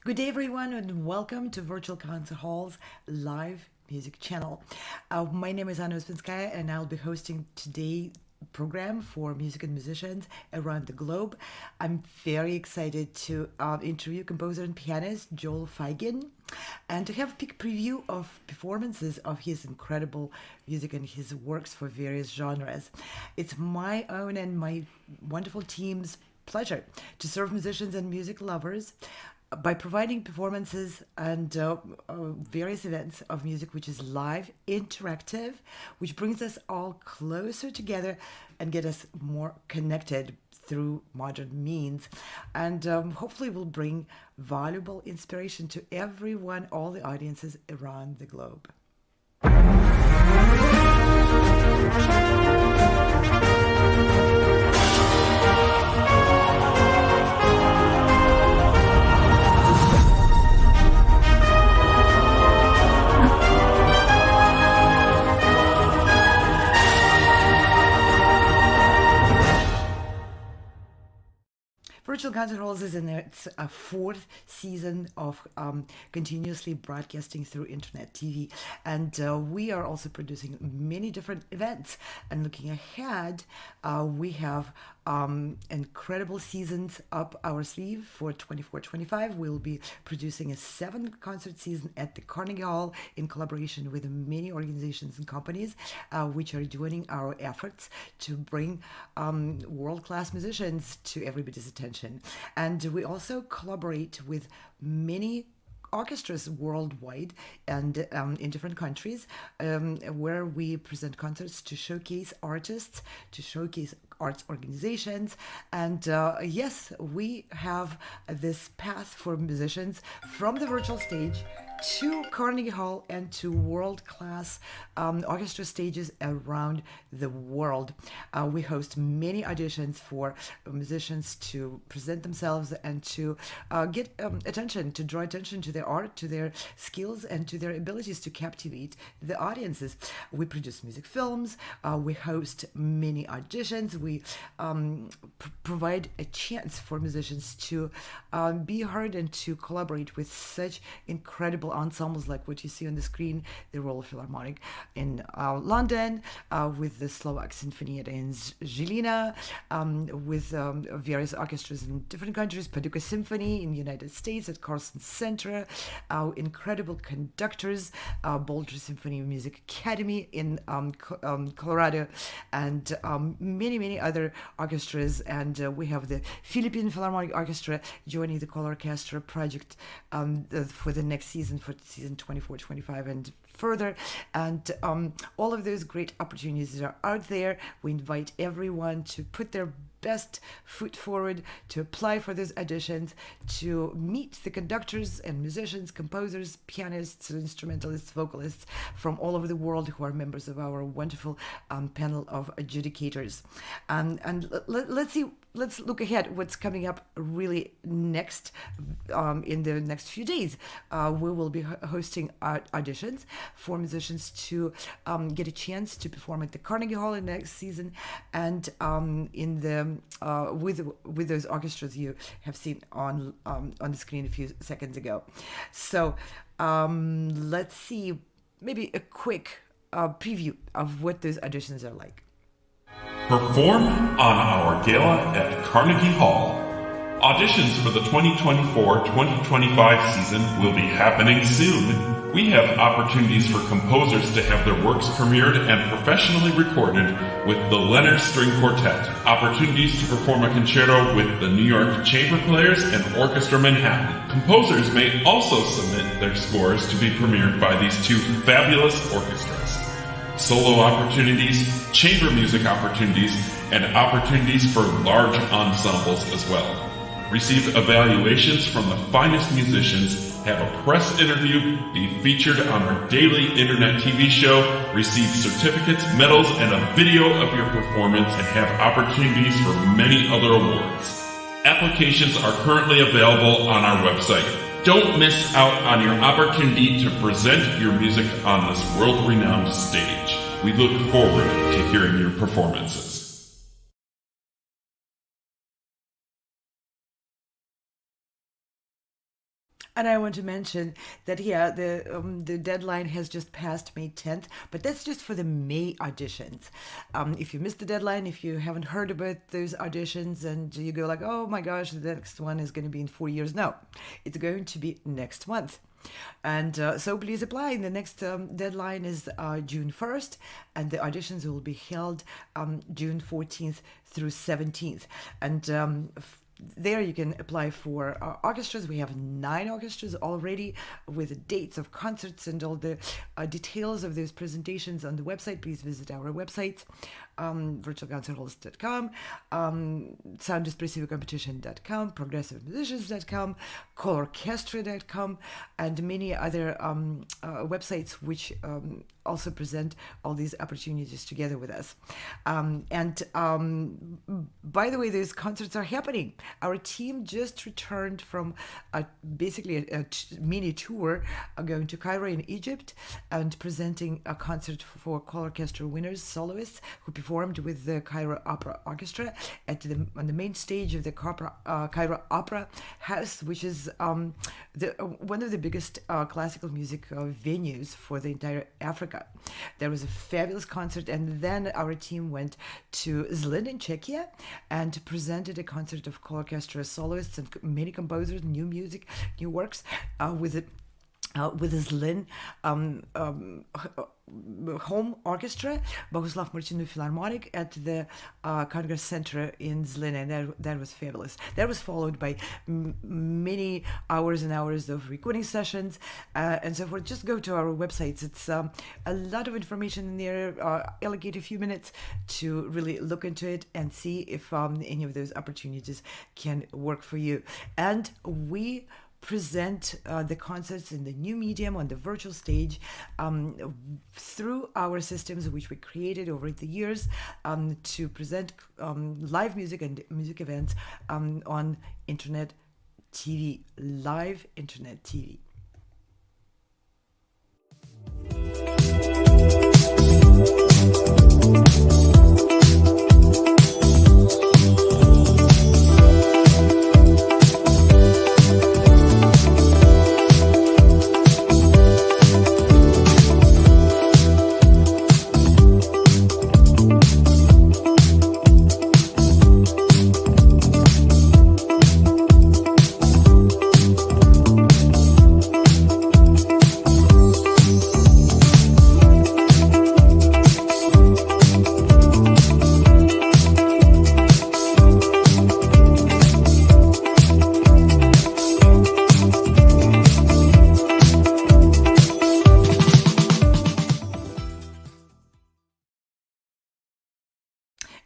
Good day, everyone, and welcome to Virtual Concert Hall's live music channel. My name is Ouspenskaya, and I'll be hosting today's program for music and musicians around the globe. I'm very excited to interview composer and pianist Joel Feigin and to have a peek preview of performances of his incredible music and his works for various genres. It's my own and my wonderful team's pleasure to serve musicians and music lovers by providing performances and various events of music which is live, interactive, which brings us all closer together and get us more connected through modern means, and hopefully will bring valuable inspiration to everyone, all the audiences around the globe. Virtual Concert Halls is in its fourth season of continuously broadcasting through internet TV, and we are also producing many different events. And looking ahead, we have incredible seasons up our sleeve for 24-25. We'll be producing a 7th concert season at the Carnegie Hall in collaboration with many organizations and companies which are joining our efforts to bring world-class musicians to everybody's attention. And we also collaborate with many orchestras worldwide and in different countries where we present concerts to showcase artists, to showcase arts organizations. And yes, we have this path for musicians from the virtual stage to Carnegie Hall and to world-class orchestra stages around the world. We host many auditions for musicians to present themselves and to get attention, to draw attention to their art, to their skills, and to their abilities to captivate the audiences. We produce music films, we host many auditions, we provide a chance for musicians to be heard and to collaborate with such incredible ensembles like what you see on the screen, the Royal Philharmonic in London, with the Slovak Sinfonietta in Žilina, with various orchestras in different countries, Paducah Symphony in the United States at Carson Center, incredible conductors, Boulder Symphony Music Academy in Colorado, and many other orchestras. And we have the Philippine Philharmonic Orchestra joining the Color Orchestra project for the next season, for season 24-25 and further. And all of those great opportunities are out there. We invite everyone to put their best foot forward, to apply for those auditions, to meet the conductors and musicians, composers, pianists, instrumentalists, vocalists from all over the world who are members of our wonderful panel of adjudicators. And let's look ahead what's coming up really next in the next few days. We will be hosting auditions for musicians to get a chance to perform at the Carnegie Hall in next season, and in the with those orchestras you have seen on the screen a few seconds ago. So let's see maybe a quick preview of what those auditions are like. Perform on our gala at Carnegie Hall. Auditions for the 2024-2025 season will be happening soon. We have opportunities for composers to have their works premiered and professionally recorded with the Leonard String Quartet, opportunities to perform a concerto with the New York Chamber Players and Orchestra Manhattan. Composers may also submit their scores to be premiered by these two fabulous orchestras. Solo opportunities, chamber music opportunities, and opportunities for large ensembles as well. Receive evaluations from the finest musicians, have a press interview, be featured on our daily internet TV show, receive certificates, medals, and a video of your performance, and have opportunities for many other awards. Applications are currently available on our website. Don't miss out on your opportunity to present your music on this world-renowned stage. We look forward to hearing your performances. And I want to mention that the deadline has just passed May 10th, but that's just for the May auditions. If you missed the deadline, if you haven't heard about those auditions, and you go like, oh my gosh, the next one is going to be in 4 years. No, it's going to be next month. And so please apply. The next deadline is June 1st, and the auditions will be held June 14th through 17th. And there you can apply for orchestras. We have 9 orchestras already with dates of concerts and all the details of those presentations on the website. Please visit our website, virtualconcerthalls.com, soundexpressivecompetition.com, progressivemusicians.com, colorchestra.com, and many other websites which also present all these opportunities together with us. By the way, those concerts are happening. Our team just returned from basically a mini tour going to Cairo in Egypt and presenting a concert for choral orchestra winners, soloists, who performed with the Cairo Opera Orchestra on the main stage of the Cairo Opera House, which is one of the biggest classical music venues for the entire Africa. There was a fabulous concert, and then our team went to Zlin in Czechia and presented a concert of choral orchestra soloists and many composers, new music, new works with Zlin home orchestra, Boguslav Martinu Philharmonic at the Congress Center in Zlin, and that was fabulous. That was followed by many hours and hours of recording sessions and so forth. Just go to our websites. It's a lot of information in there. Allocate a few minutes to really look into it and see if any of those opportunities can work for you. And we present the concerts in the new medium on the virtual stage through our systems which we created over the years to present live music and music events on internet TV, live internet TV.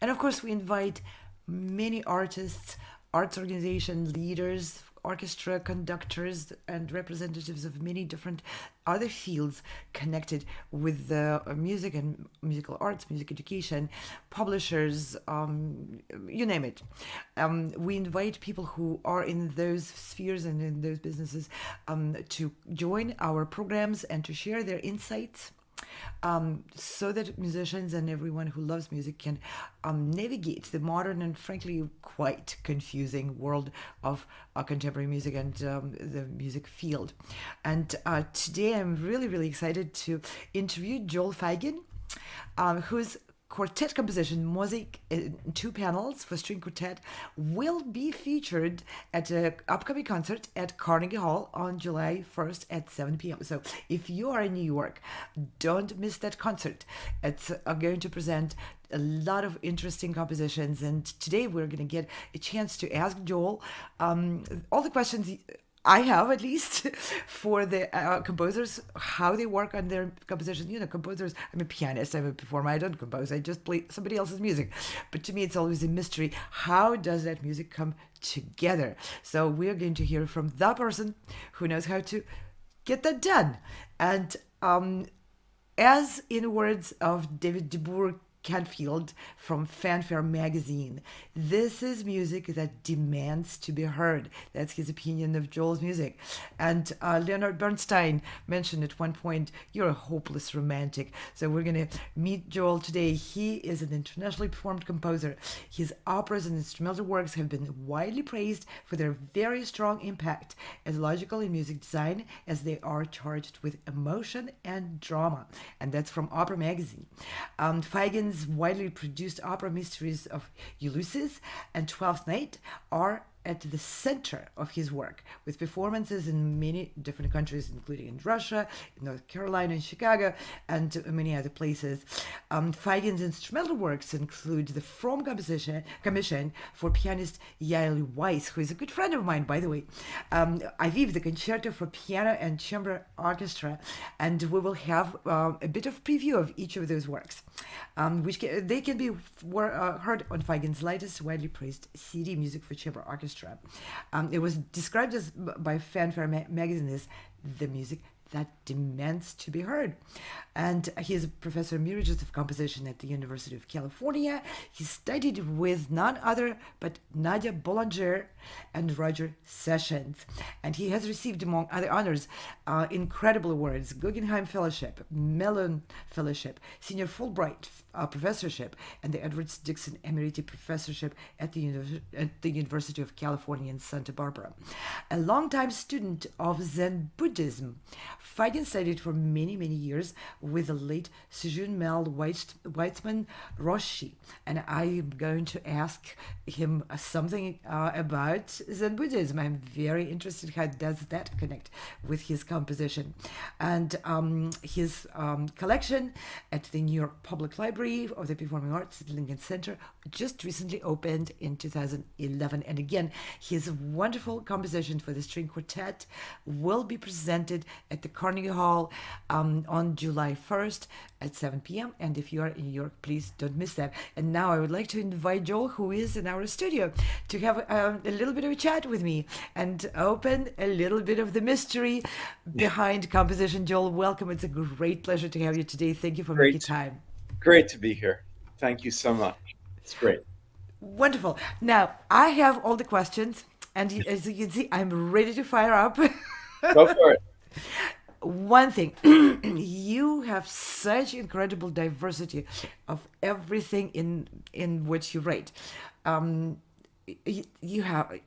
And of course, we invite many artists, arts organization leaders, orchestra conductors, and representatives of many different other fields connected with the music and musical arts, music education, publishers, you name it. We invite people who are in those spheres and in those businesses to join our programs and to share their insights, so that musicians and everyone who loves music can navigate the modern and frankly quite confusing world of contemporary music and the music field. And today I'm really, really excited to interview Joel Feigin, whose quartet composition, Mosaic in 2 panels for string quartet, will be featured at an upcoming concert at Carnegie Hall on July 1st at 7 p.m. So if you are in New York, don't miss that concert. It's going to present a lot of interesting compositions, and today we're going to get a chance to ask Joel all the questions I have, at least, for the composers, how they work on their composition. You know, composers, I'm a pianist, I'm a performer, I don't compose, I just play somebody else's music. But to me, it's always a mystery. How does that music come together? So we're going to hear from the person who knows how to get that done. And as in words of David DeBoor, Canfield from Fanfare magazine. This is music that demands to be heard. That's his opinion of Joel's music. And Leonard Bernstein mentioned at one point, you're a hopeless romantic. So we're going to meet Joel today. He is an internationally performed composer. His operas and instrumental works have been widely praised for their very strong impact as logical in music design as they are charged with emotion and drama. And that's from Opera magazine. Feigin's widely produced opera mysteries of Eleusis and Twelfth Night are at the center of his work, with performances in many different countries, including in Russia, North Carolina, and Chicago, and many other places. Feigin's instrumental works include the From Commission for pianist Yael Weiss, who is a good friend of mine, by the way, Aviv, the Concerto for Piano and Chamber Orchestra, and we will have a bit of preview of each of those works, they can be heard on Feigin's latest widely praised CD, Music for Chamber Orchestra. It was described as by Fanfare magazine as the music that demands to be heard. And he is a professor emeritus of composition at the University of California. He studied with none other but Nadia Boulanger and Roger Sessions. And he has received, among other honors, incredible awards: Guggenheim Fellowship, Mellon Fellowship, Senior Fulbright Professorship, and the Edwards Dixon Emeriti Professorship at the University of California in Santa Barbara. A longtime student of Zen Buddhism, Feigin studied for many, many years with the late Sujun Mel Weitzman Roshi, and I'm going to ask him something about Zen Buddhism. I'm very interested how does that connect with his composition. And his collection at the New York Public Library of the Performing Arts at Lincoln Center just recently opened in 2011. And again, his wonderful composition for the string quartet will be presented at the Carnegie Hall on July 1st at 7 p.m. And if you are in New York, please don't miss that. And now I would like to invite Joel, who is in our studio, to have a little bit of a chat with me and open a little bit of the mystery behind composition. Joel, welcome. It's a great pleasure to have you today. Thank you for making time. Great to be here. Thank you so much. It's great. Wonderful. Now, I have all the questions, and as you can see, I'm ready to fire up. Go for it. One thing, you have such incredible diversity of everything in which you write. You have,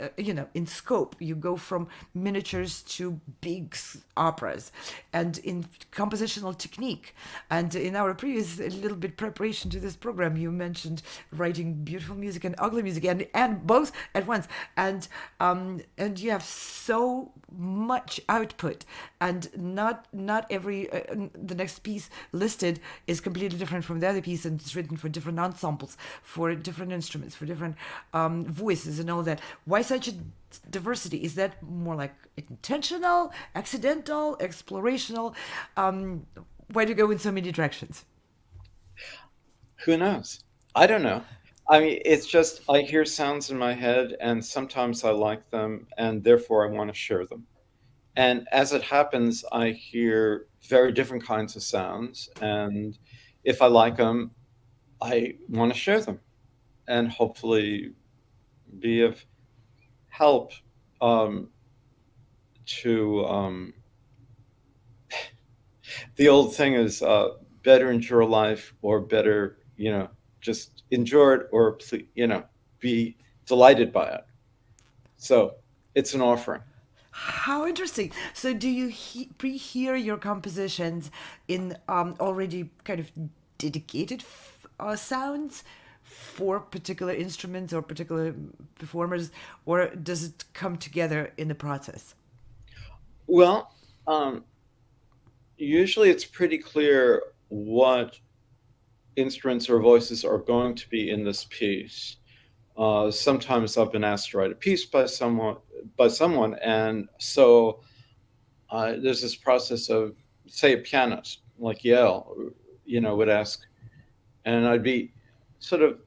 in scope, you go from miniatures to big operas, and in compositional technique. And in our previous little bit preparation to this program, you mentioned writing beautiful music and ugly music, and both at once. And you have so much output, and not every the next piece listed is completely different from the other piece, and it's written for different ensembles, for different instruments, for different voices and all that. Why such a diversity? Is that more like intentional, accidental, explorational? Why do you go in so many directions? Who knows? I don't know. I mean, it's just I hear sounds in my head, and sometimes I like them, and therefore I want to share them. And as it happens, I hear very different kinds of sounds, and if I like them, I want to share them, and hopefully be of help to the old thing is better endure life, or better just endure it, or be delighted by it. So it's an offering. How interesting. So do you pre-hear your compositions in already kind of dedicated sounds for particular instruments or particular performers, or does it come together in the process? Well, usually it's pretty clear what instruments or voices are going to be in this piece. Sometimes I've been asked to write a piece by someone, and so there's this process of, say, a pianist like Yael, would ask, and I'd be sort of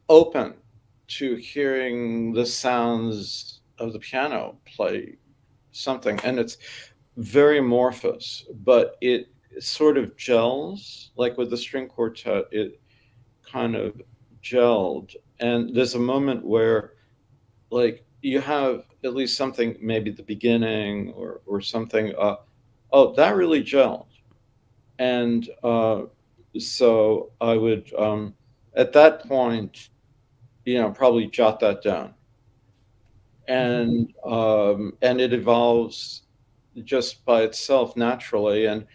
open to hearing the sounds of the piano play something, and it's very amorphous, but it sort of gels. Like with the string quartet, kind of gelled. And there's a moment where, like, you have at least something, maybe the beginning or something. Oh, that really gelled. And so I would, at that point, probably jot that down. And it evolves just by itself naturally. And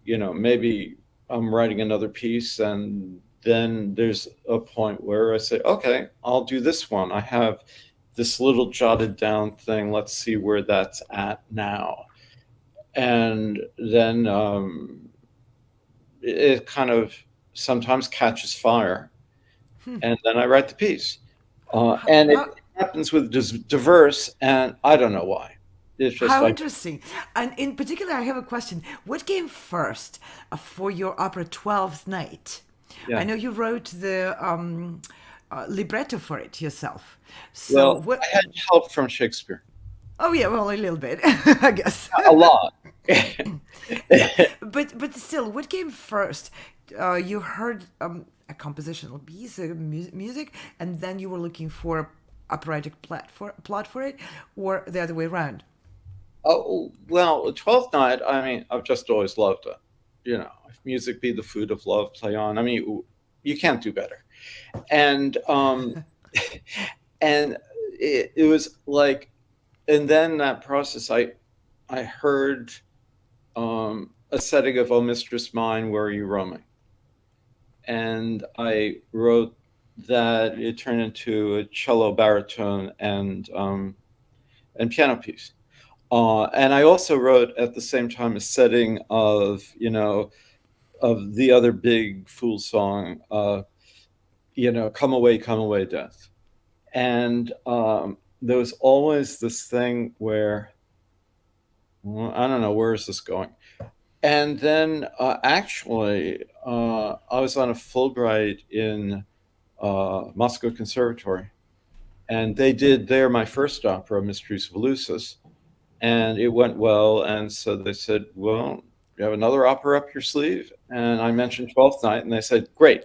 maybe I'm writing another piece, and then there's a point where I say, okay, I'll do this one. I have this little jotted down thing. Let's see where that's at now. And then it kind of sometimes catches fire, and then I write the piece. And it happens with diverse, and I don't know why. It's just How like, interesting. And in particular, I have a question. What came first for your opera Twelfth Night? yeah. I know you wrote the libretto for it yourself. So Well, what? I had help from Shakespeare. Oh yeah, well, a little bit, I guess. A lot. But still, what came first? You heard a compositional piece, music, and then you were looking for operatic plot for it, or the other way around? Oh, well, Twelfth Night, I mean, I've just always loved it. If music be the food of love, play on. I mean, you can't do better. And and it was like, and then that process, I heard a setting of "Oh Mistress Mine, Where Are You Roaming?" And I wrote that. It turned into a cello, baritone, and piano piece. And I also wrote at the same time a setting of of the other big Fool song, "Come Away, Death." And there was always this thing where, well, I don't know, where is this going? And then actually, I was on a Fulbright in Moscow Conservatory, and they did there my first opera, Mysteries of Eleusis, and it went well. And so they said, well, you have another opera up your sleeve? And I mentioned Twelfth Night, and they said, great.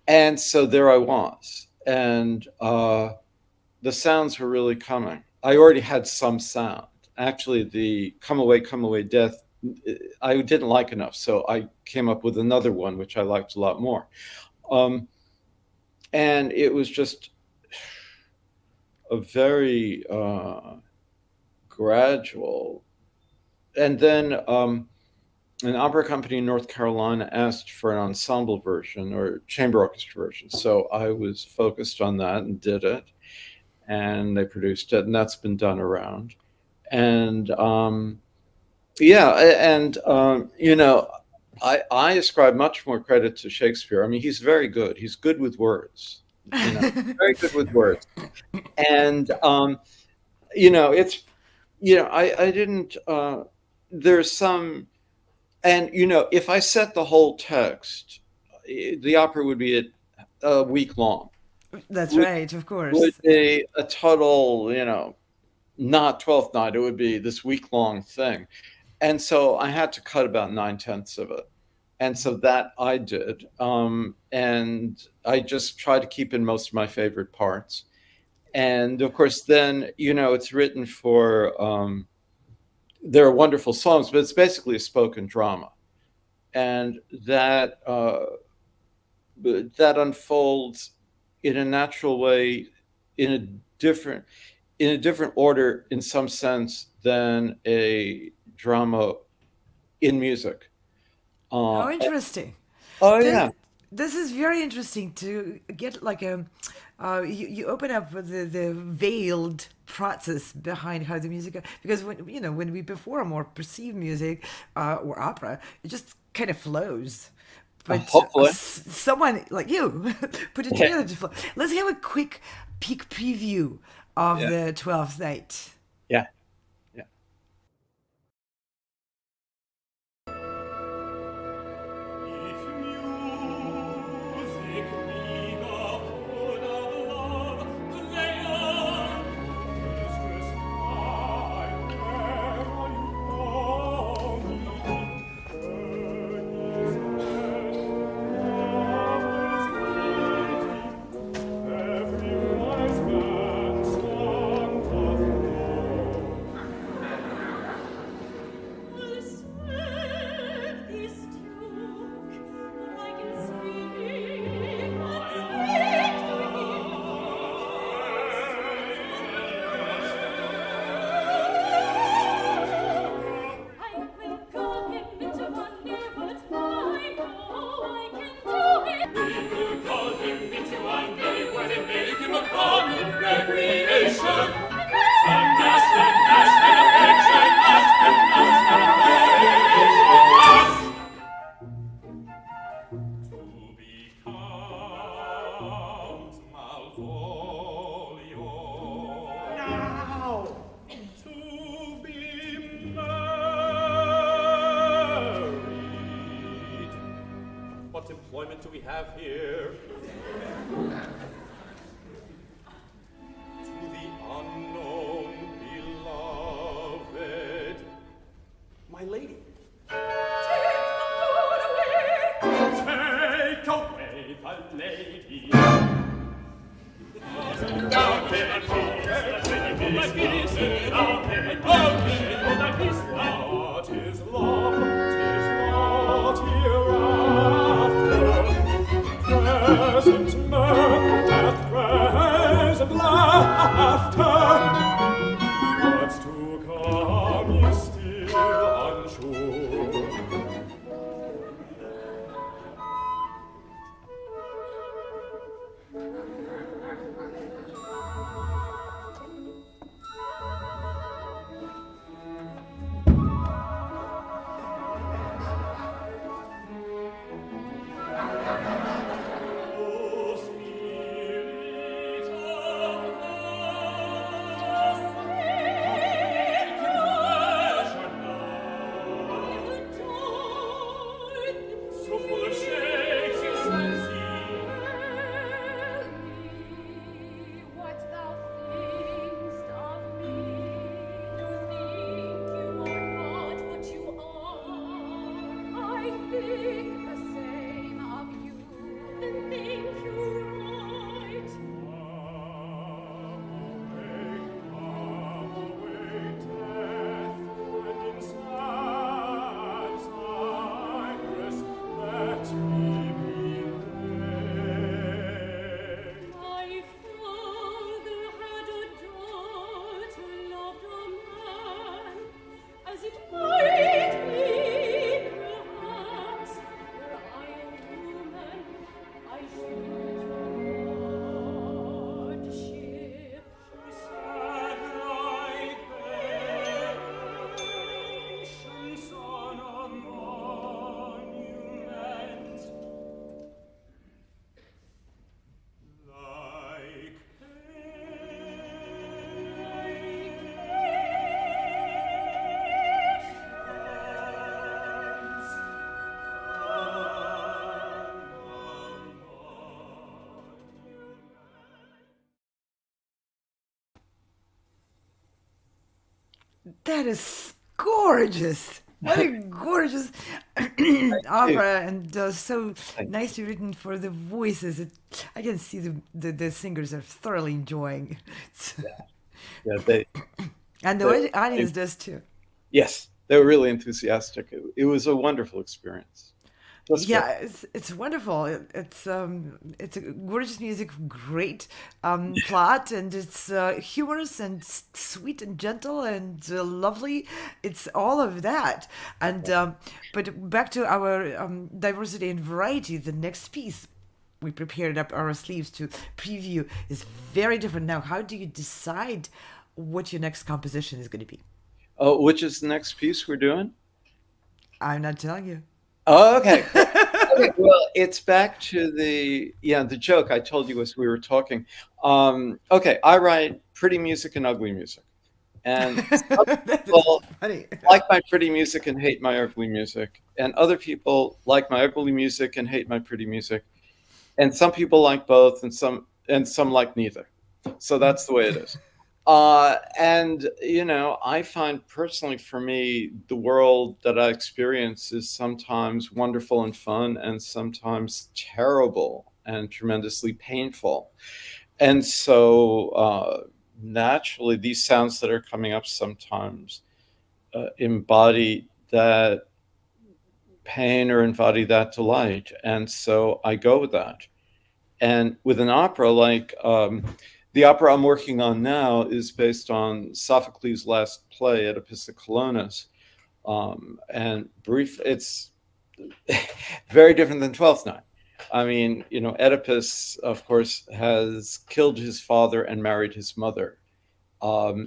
And so there I was, and the sounds were really coming. I already had some sound. Actually, the Come Away, Death, I didn't like enough, so I came up with another one, which I liked a lot more. And it was just a very gradual. And then an opera company in North Carolina asked for an ensemble version or chamber orchestra version. So I was focused on that and did it. And they produced it, and that's been done around. And I ascribe much more credit to Shakespeare. I mean, he's very good. He's good with words. Very good with words. And it's I didn't. There's some, and if I set the whole text, the opera would be a week long. That's right, of course. Would be a total, not 12th Night. It would be this week-long thing. And so I had to cut about 9/10 of it. And so that I did. And I just tried to keep in most of my favorite parts. And of course, then, it's written for, there are wonderful songs, but it's basically a spoken drama. And that unfolds in a natural way, in a different order, in some sense, than a drama in music. How interesting. Oh, yeah. This is very interesting to get like you open up the veiled process behind how the music, because when we perform or perceive music or opera, it just kind of flows. But hopefully someone like you put it together to flow. Let's have a quick peek preview of the 12th Night. Yeah. have here. To the unknown beloved, my lady. Take away the lady. What is love? 'Tis not hereafter. Present mirth hath present laughter. What's to come is still unsure. That is gorgeous. What a gorgeous opera, and so nicely written for the voices. I can see the singers are thoroughly enjoying. Yeah, they. And the audience does too. Yes, they were really enthusiastic. It was a wonderful experience. That's Yeah, great. it's wonderful. It's a gorgeous music, great plot, and it's humorous and sweet and gentle and lovely. It's all of that. And but back to our diversity and variety. The next piece we prepared up our sleeves to preview is very different. Now, how do you decide what your next composition is going to be? Oh, which is the next piece we're doing? I'm not telling you. Oh, okay. Okay, well, it's back to the joke I told you as we were talking. Okay, I write pretty music and ugly music, and some people Funny. like my pretty music and hate my ugly music, and other people like my ugly music and hate my pretty music, and some people like both, and some like neither. So that's the way it is. And I find personally for me, the world that I experience is sometimes wonderful and fun, and sometimes terrible and tremendously painful. And so naturally, these sounds that are coming up sometimes embody that pain or embody that delight. And so I go with that. And with an opera like the opera I'm working on now is based on Sophocles' last play, Oedipus the Colonus. And it's very different than Twelfth Night. I mean, Oedipus, of course, has killed his father and married his mother,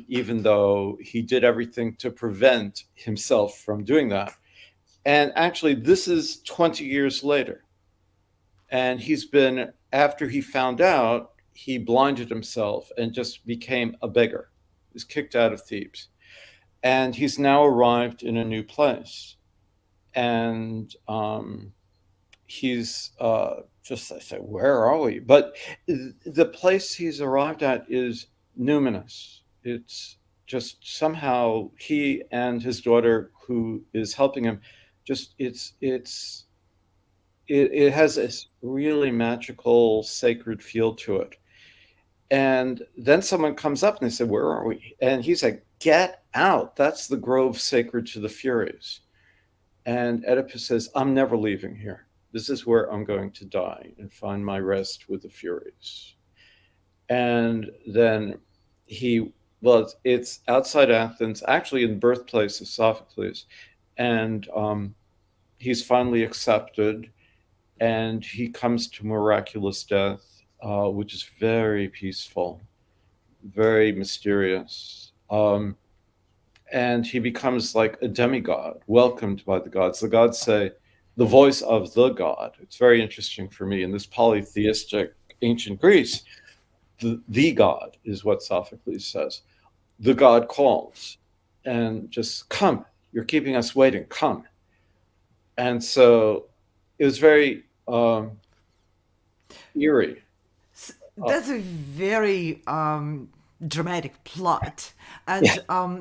even though he did everything to prevent himself from doing that. And actually, this is 20 years later. And after he found out, he blinded himself and just became a beggar. He was kicked out of Thebes. And he's now arrived in a new place. And he's just, I say, where are we? But the place he's arrived at is numinous. It's just somehow he and his daughter, who is helping him, just it has this really magical, sacred feel to it. And then someone comes up and they say, where are we? And he's like, get out. That's the grove sacred to the Furies. And Oedipus says, I'm never leaving here. This is where I'm going to die and find my rest with the Furies. And then it's outside Athens, actually in the birthplace of Sophocles. And he's finally accepted, and he comes to miraculous death, which is very peaceful, very mysterious. And he becomes like a demigod, welcomed by the gods. The gods say, the voice of the god. It's very interesting for me. In this polytheistic ancient Greece, the god is what Sophocles says. The god calls and just come. You're keeping us waiting. Come. And so it was very eerie. That's a very dramatic plot. And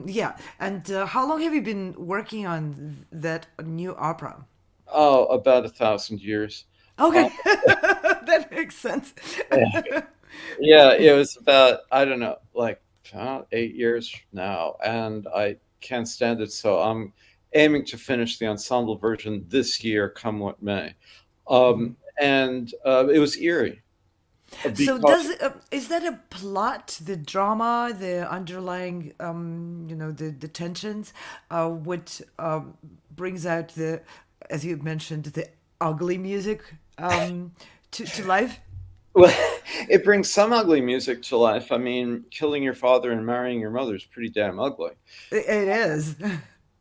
yeah. And how long have you been working on that new opera? Oh, about 1,000 years. Okay, that makes sense. Yeah, it was about, I don't know, like 8 years now, and I can't stand it. So I'm aiming to finish the ensemble version this year, come what may. And it was eerie. So Because, is that a plot, the drama, the underlying, the tensions, what brings out the, as you mentioned, the ugly music to life? well, it brings some ugly music to life. I mean, killing your father and marrying your mother is pretty damn ugly. It is.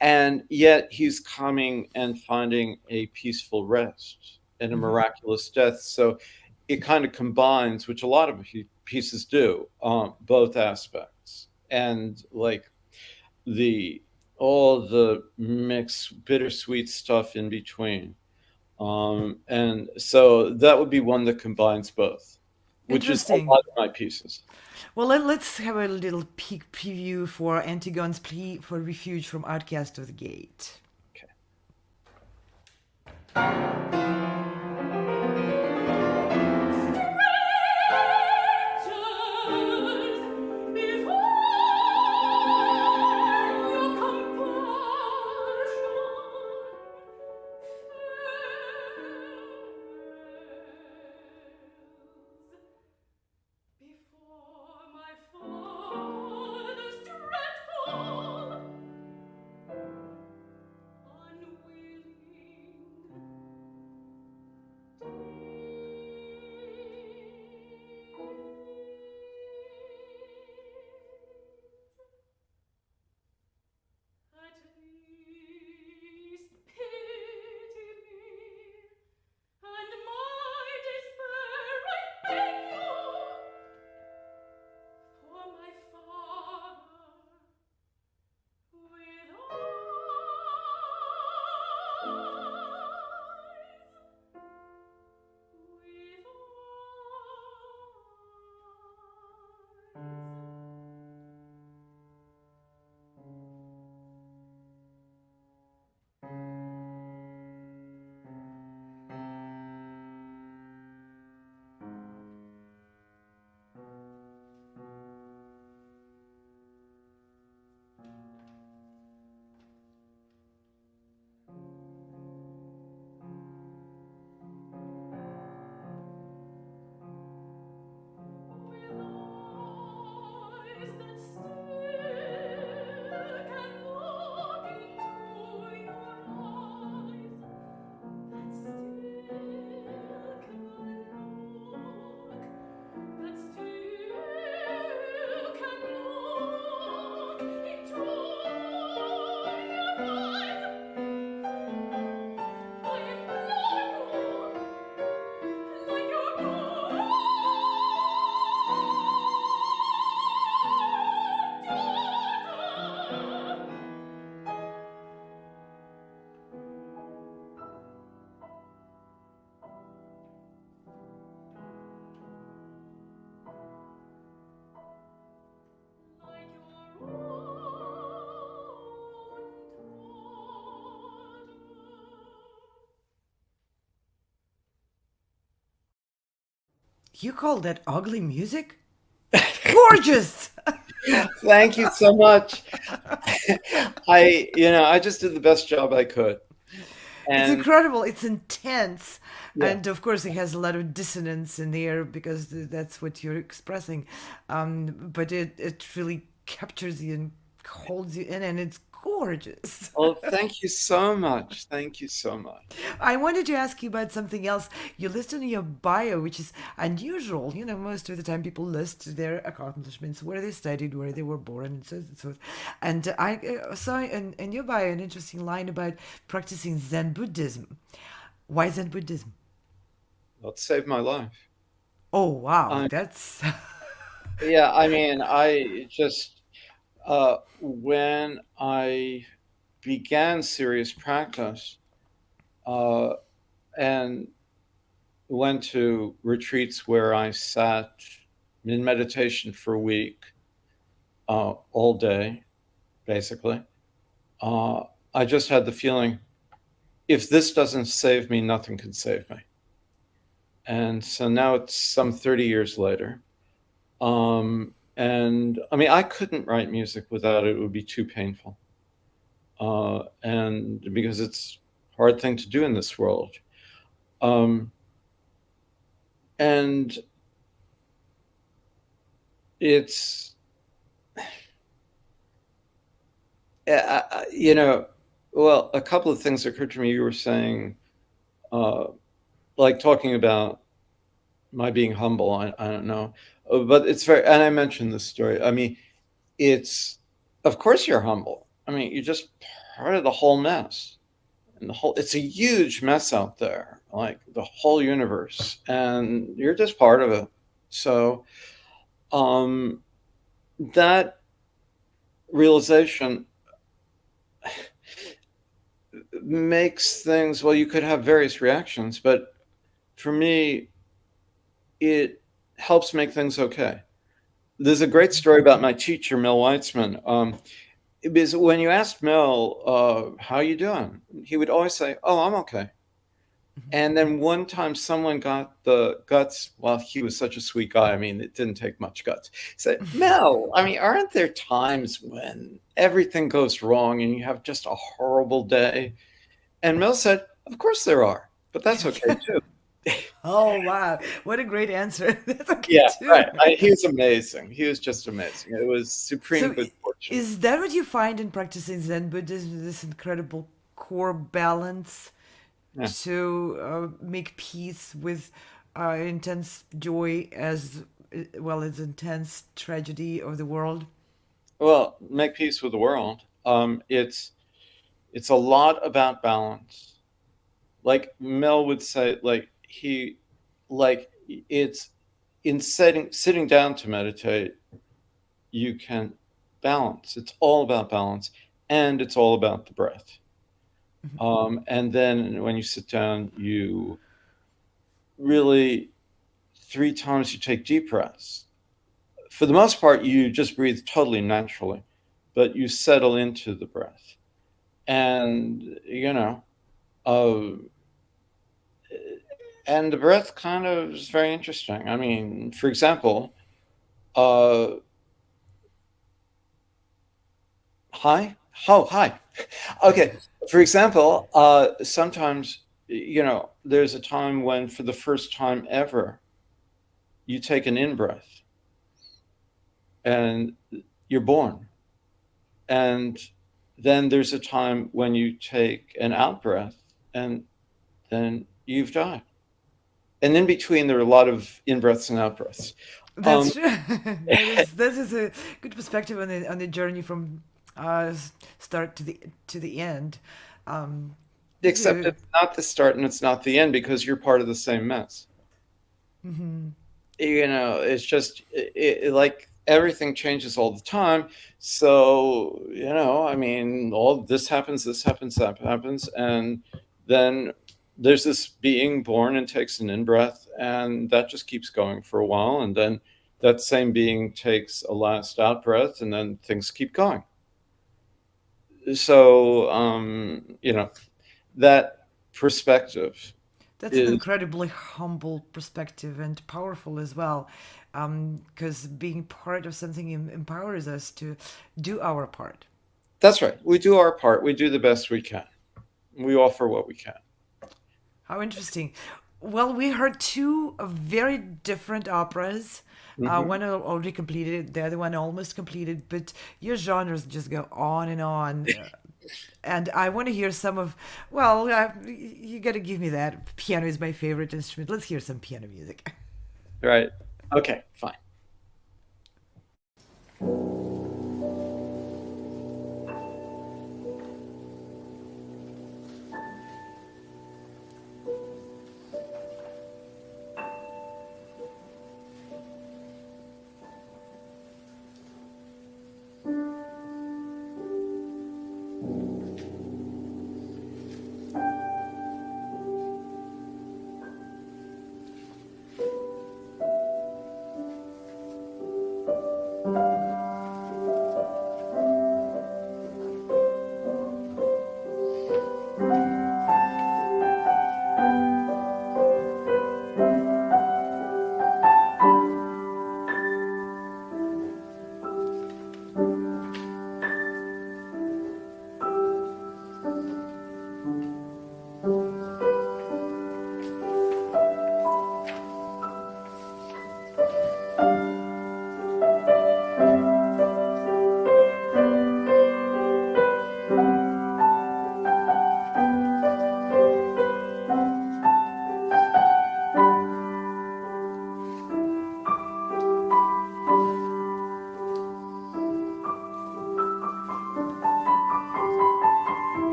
And yet he's coming and finding a peaceful rest and a miraculous death. So it kind of combines, which a lot of pieces do, both aspects. And like all the mixed bittersweet stuff in between. And so that would be one that combines both, which is a Interesting. lot of my pieces. Well, let's have a little peek preview for Antigone's plea for refuge from Outcast of the Gate. Okay. You call that ugly music? Gorgeous! Thank you so much. I just did the best job I could. It's And incredible. It's intense. yeah. And of course, it has a lot of dissonance in there because that's what you're expressing. But it really captures you and holds you in, and it's gorgeous. Oh, thank you so much. Thank you so much. I wanted to ask you about something else. You listed in your bio, which is unusual. You know, most of the time people list their accomplishments, where they studied, where they were born, and so on and so forth. And I saw in your bio an interesting line about practicing Zen Buddhism. Why Zen Buddhism? Well, it saved my life. Oh, wow. Um, That's. yeah, I mean, I just when I began serious practice uh, and went to retreats where I sat in meditation for a week, all day, basically. I just had the feeling, if this doesn't save me, nothing can save me. And so now it's some 30 years later. And I mean, I couldn't write music without it. It would be too painful. And because it's a hard thing to do in this world. And it's, well, a couple of things occurred to me. You were saying, like talking about my being humble. I don't know, but it's very, and I mentioned this story. I mean, it's, of course you're humble. I mean, you're just part of the whole mess. And it's a huge mess out there, like the whole universe, and you're just part of it. So, that realization makes things, well, you could have various reactions, but for me, it helps make things okay. There's a great story about my teacher, Mel Weitzman. Because when you asked Mel, how you doing? He would always say, oh, I'm okay. And then one time someone got the guts, well, he was such a sweet guy. I mean, it didn't take much guts. He said, Mel, I mean, aren't there times when everything goes wrong and you have just a horrible day? And Mel said, of course there are, but that's okay too. Oh, wow. What a great answer. That's okay, Yeah, too. right. He was amazing. He was just amazing. It was supreme So, good fortune. is that what you find in practicing Zen Buddhism, this incredible core balance Yeah. to make peace with intense joy as well as intense tragedy of the world? Well, make peace with the world. It's a lot about balance. Like Mel would say, it's in sitting down to meditate, you can balance. It's all about balance, and it's all about the breath. And then when you sit down, you really 3 times you take deep breaths. For the most part, you just breathe totally naturally, but you settle into the breath. And, and the breath kind of is very interesting. I mean, for example, hi. Oh, hi. Okay. For example, sometimes, there's a time when for the first time ever, you take an in-breath and you're born. And then there's a time when you take an out-breath and then you've died. And in between, there are a lot of in-breaths and out-breaths. That's true. That is a good perspective on the journey from start to the end. Except it's not the start and it's not the end because you're part of the same mess. It's just like everything changes all the time. So, I mean, all this happens, that happens. And then there's this being born and takes an in-breath, and that just keeps going for a while. And then that same being takes a last out-breath, and then things keep going. So, that perspective That's an is incredibly humble perspective and powerful as well, because being part of something empowers us to do our part. that's right. We do our part. We do the best we can. We offer what we can. How interesting. Well, we heard two very different operas. Hmm. One already completed, the other one almost completed, but your genres just go on and on. And I want to hear some of, well, you got to give me that. Piano is my favorite instrument. Let's hear some piano music. Right. Okay, fine.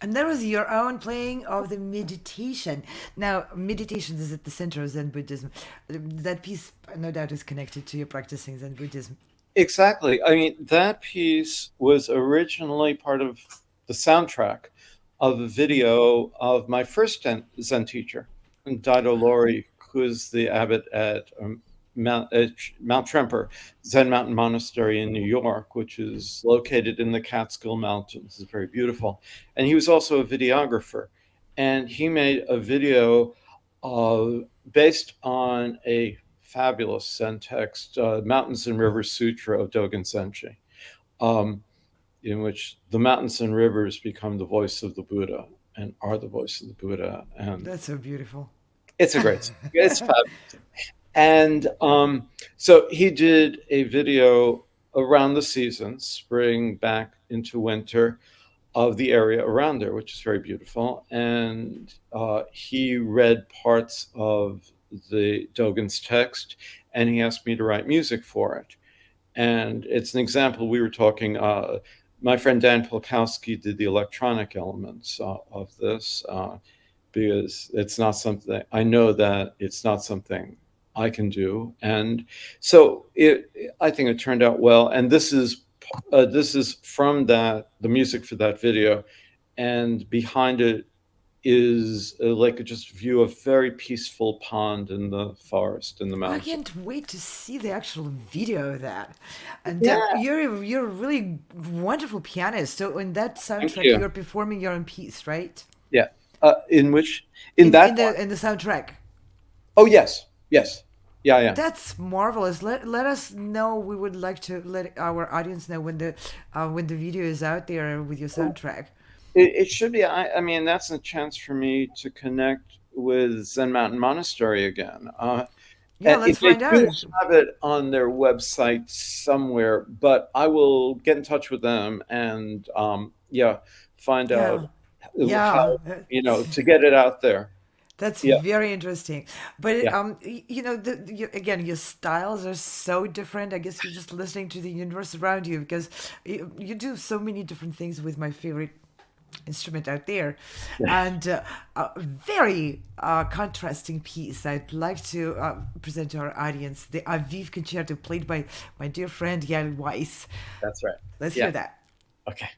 And that was your own playing of the meditation. Now, meditation is at the center of Zen Buddhism. That piece, no doubt, is connected to your practicing Zen Buddhism. Exactly. I mean, that piece was originally part of the soundtrack of a video of my first Zen teacher, Daido Lori, who is the abbot at Mount Tremper, Zen Mountain Monastery in New York, which is located in the Catskill Mountains. It's very beautiful. And he was also a videographer. And he made a video based on a fabulous Zen text, Mountains and Rivers Sutra of Dogen Senshi, in which the mountains and rivers become the voice of the Buddha and are the voice of the Buddha. And That's so beautiful. it's a great, it's fabulous. And so he did a video around the seasons, spring back into winter, of the area around there, which is very beautiful. And he read parts of the Dogen's text, and he asked me to write music for it. And it's an example. We were talking, my friend Dan Polkowski did the electronic elements of this, because it's not something, I know that it's not something I can do. And so I think it turned out well. And this is from the music for that video. And behind it is like just view a very peaceful pond in the forest in the I mountains. can't wait to see the actual video of that. And Yeah, you're a really wonderful pianist. So in that thank soundtrack, you. you're performing your own piece, right? Yeah. In that one? In the soundtrack. Oh, yes. Yes. Yeah. That's marvelous. Let us know. We would like to let our audience know when the video is out there with your soundtrack. It should be. I mean, that's a chance for me to connect with Zen Mountain Monastery again. Yeah, And let's they find do out. have it on their website somewhere, but I will get in touch with them and find Yeah, out yeah. how, to get it out there. That's Yeah, very interesting. But yeah. again, your styles are so different. I guess you're just listening to the universe around you because you do so many different things with my favorite instrument out there, and a very contrasting piece I'd like to present to our audience: the Aviv Concerto, played by my dear friend Yael Weiss. That's right. Let's Yeah. hear that. Okay.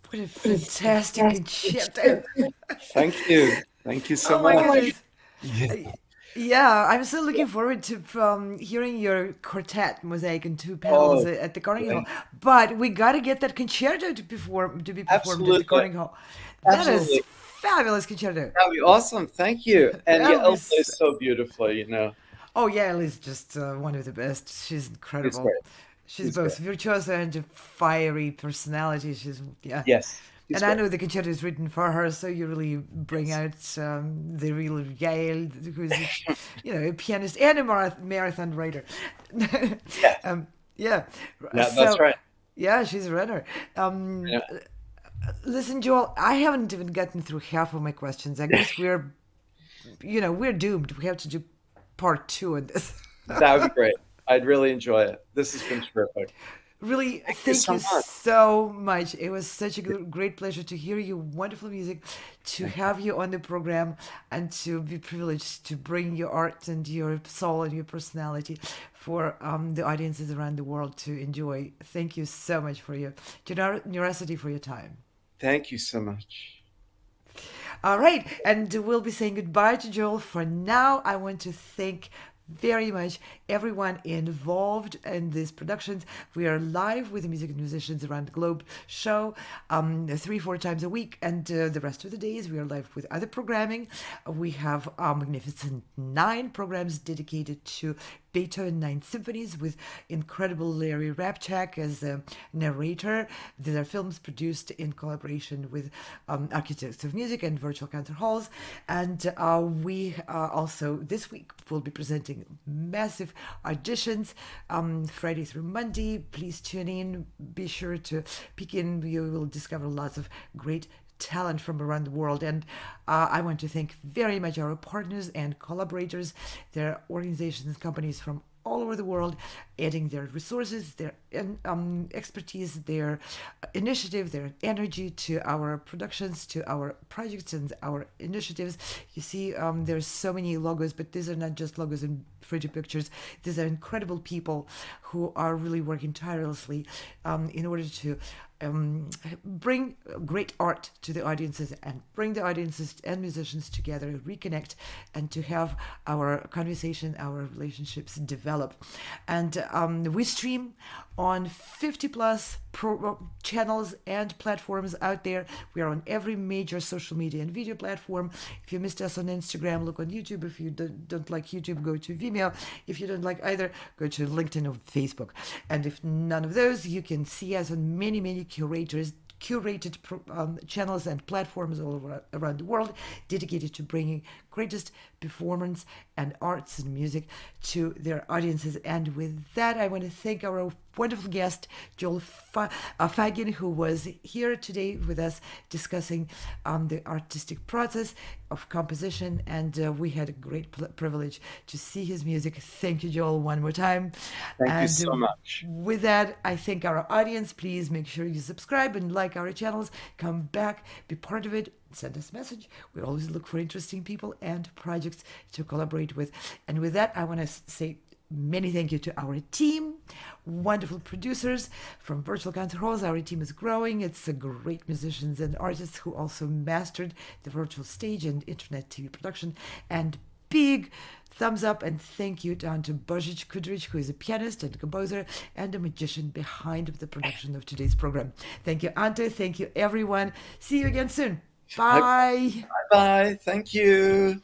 What a fantastic concerto. Thank you so Oh my much. goodness. Yeah. Uh, Yeah, I'm so looking forward to hearing your quartet mosaic and two panels Oh, at the Carnegie Hall. great. But we got to get that concerto to be performed at the Absolutely. Carnegie Hall. That is Absolutely. fabulous concerto. That'd be awesome. Thank you. And That yeah, would be. Elsa is so beautiful, Oh yeah, Ellie's just one of the best. She's She's incredible. great. She's She's great. both virtuoso and a fiery personality. She's yeah. Yes. She's And I great. know the concerto is written for her, so you really bring Yes. out the real Yale, who's, a pianist and a marathon writer. Yeah. Yeah. Yeah, that's So, right. yeah, she's a runner. Um, Yeah. Listen, Joel, I haven't even gotten through half of my questions. I guess we're doomed. We have to do part two of this. That would be great. I'd really enjoy it. This has been terrific. Really, Thank you thank so you much. so much. It was such a great pleasure to hear your wonderful music, to Thank have you on the program, and to be privileged to bring your art and your soul and your personality for the audiences around the world to enjoy. Thank you so much for your generosity, for your time. Thank you so much. All right, and we'll be saying goodbye to Joel. For now, I want to thank very much everyone involved in these productions. We are live with the music and musicians around the globe show 3-4 times a week, and the rest of the days we are live with other programming. We have magnificent 9 programs dedicated to Beethoven 9 symphonies with incredible Larry Rabchak as a narrator. These are films produced in collaboration with Architects of Music and Virtual Concert Halls. And we also this week will be presenting massive auditions Friday through Monday. Please tune in. Be sure to peek in. You will discover lots of great talent from around the world. And I want to thank very much our partners and collaborators. There are organizations and companies from all over the world adding their resources, their expertise, their initiative, their energy to our productions, to our projects and our initiatives. You see, there's so many logos, but these are not just logos and pretty pictures. These are incredible people who are really working tirelessly in order to bring great art to the audiences and bring the audiences and musicians together, reconnect, and to have our conversation, our relationships develop. And we stream on 50 plus channels and platforms out there. We are on every major social media and video platform. If you missed us on Instagram, look on YouTube. If you don't like YouTube, go to Vimeo. If you don't like either, go to LinkedIn or Facebook. And if none of those, you can see us on many curated channels and platforms all around the world dedicated to bringing greatest performance and arts and music to their audiences. And with that, I want to thank our wonderful guest, Joel Feigin, who was here today with us discussing the artistic process of composition. And we had a great privilege to see his music. Thank you, Joel, one more time. Thank you And so much. with that, I thank our audience. Please make sure you subscribe and like our channels. Come back, be part of it. Send us a message. We always look for interesting people and projects to collaborate with. And with that, I want to say many thank you to our team, wonderful producers from Virtual Concert Halls. Our team is growing. It's a great musicians and artists who also mastered the virtual stage and internet TV production. And big thumbs up and thank you to Ante Božić Kudrić, who is a pianist and composer and a magician behind the production of today's program. Thank you, Ante. Thank you, everyone. See you again soon. Bye. Bye. Thank you.